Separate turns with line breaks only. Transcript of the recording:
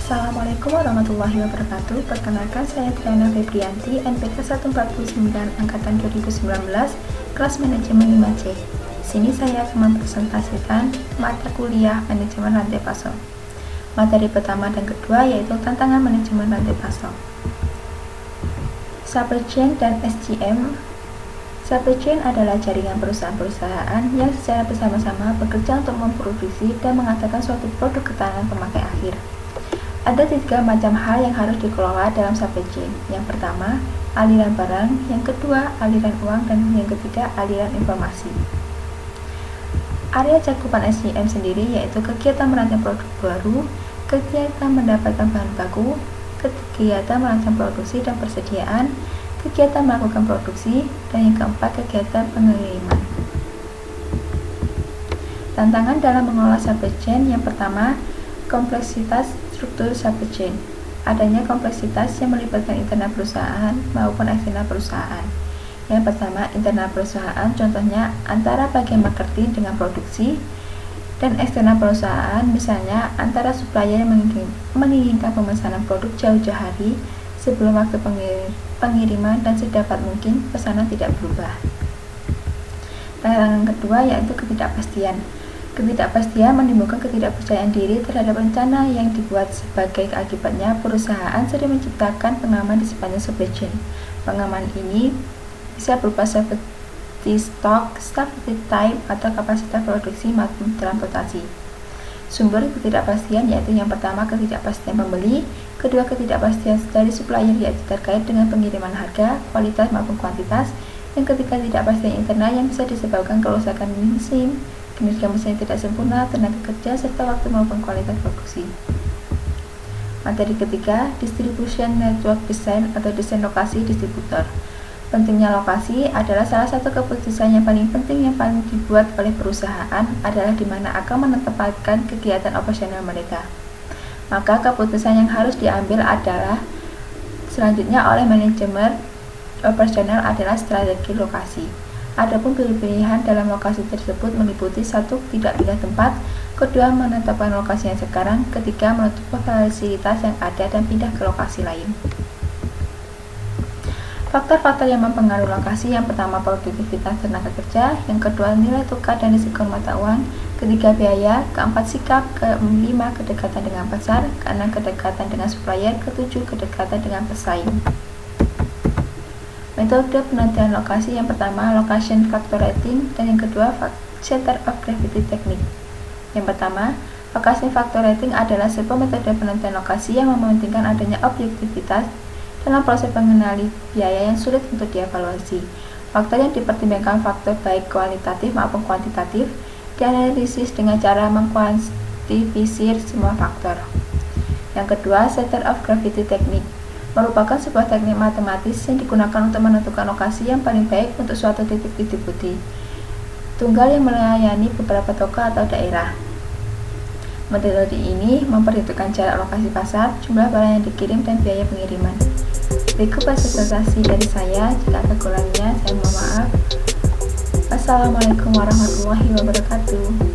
Assalamualaikum warahmatullahi wabarakatuh. Perkenalkan, saya Triana Febrianti, NPK 149 Angkatan 2019, kelas manajemen 5C. Di sini saya akan mempresentasikan mata kuliah manajemen rantai pasok. Materi pertama dan kedua yaitu tantangan manajemen rantai pasok. Supply chain dan SCM. Supply chain adalah jaringan perusahaan-perusahaan yang secara bersama-sama bekerja untuk memproduksi dan mengantarkan suatu produk ke tangan pemakai akhir. Ada 3 macam hal yang harus dikelola dalam supply chain. Yang pertama, aliran barang, yang kedua, aliran uang, dan yang ketiga, aliran informasi. Area cakupan SCM sendiri yaitu kegiatan merancang produk baru, kegiatan mendapatkan bahan baku, kegiatan merancang produksi dan persediaan, kegiatan melakukan produksi, dan yang keempat, kegiatan pengiriman. Tantangan dalam mengelola supply chain. Yang pertama, kompleksitas struktur supply chain. Adanya kompleksitas yang melibatkan internal perusahaan maupun eksternal perusahaan. Yang pertama, internal perusahaan, contohnya antara bagian marketing dengan produksi, dan eksternal perusahaan, misalnya antara supplier yang menginginkan pemesanan produk jauh-jauh hari sebelum waktu pengiriman dan sedapat mungkin pesanan tidak berubah. Tantangan kedua yaitu ketidakpastian. Ketidakpastian menimbulkan ketidakpercayaan diri terhadap rencana yang dibuat. Sebagai akibatnya, perusahaan sering menciptakan pengaman di sepanjang supply chain. Pengaman ini bisa berupa seperti stok, stability time, atau kapasitas produksi maupun transportasi. Sumber ketidakpastian yaitu yang pertama, ketidakpastian pembeli, kedua, ketidakpastian dari supplier yaitu terkait dengan pengiriman harga, kualitas maupun kuantitas, yang ketiga, ketidakpastian internal yang bisa disebabkan kerusakan mesin, kinerja mesin tidak sempurna, tenaga kerja, serta waktu maupun kualitas produksi. Materi ketiga, distribution network design atau desain lokasi distributor. Pentingnya lokasi adalah salah satu keputusan yang paling penting yang paling dibuat oleh perusahaan adalah di mana akan menempatkan kegiatan operasional mereka. Maka keputusan yang harus diambil adalah selanjutnya oleh manajemen operasional adalah strategi lokasi. Adapun pilihan dalam lokasi tersebut meliputi satu, tidak pindah tempat, kedua, menetapkan lokasi yang sekarang, ketiga, menutup fasilitas yang ada dan pindah ke lokasi lain. Faktor-faktor yang mempengaruhi lokasi, yang pertama, produktivitas tenaga kerja, yang kedua, nilai tukar dan risiko mata uang, ketiga, biaya, keempat, sikap, kelima, kedekatan dengan pasar, keenam, kedekatan dengan supplier, ketujuh, kedekatan dengan pesaing. Metode penentuan lokasi, yang pertama, location factor rating, dan yang kedua, center of gravity technique. Yang pertama, location factor rating adalah sebuah metode penentuan lokasi yang mementingkan adanya objektivitas dalam proses pengenali biaya yang sulit untuk dievaluasi. Faktor yang dipertimbangkan faktor baik kualitatif maupun kuantitatif, dianalisis dengan cara mengkuantifikasi semua faktor. Yang kedua, center of gravity technique merupakan sebuah teknik matematis yang digunakan untuk menentukan lokasi yang paling baik untuk suatu titik distribusi tunggal yang melayani beberapa toko atau daerah. Metode ini memperhitungkan jarak lokasi pasar, jumlah barang yang dikirim, dan biaya pengiriman. Berikut presentasi dari saya. Jika ada kurangnya, saya mohon maaf. Wassalamualaikum warahmatullahi wabarakatuh.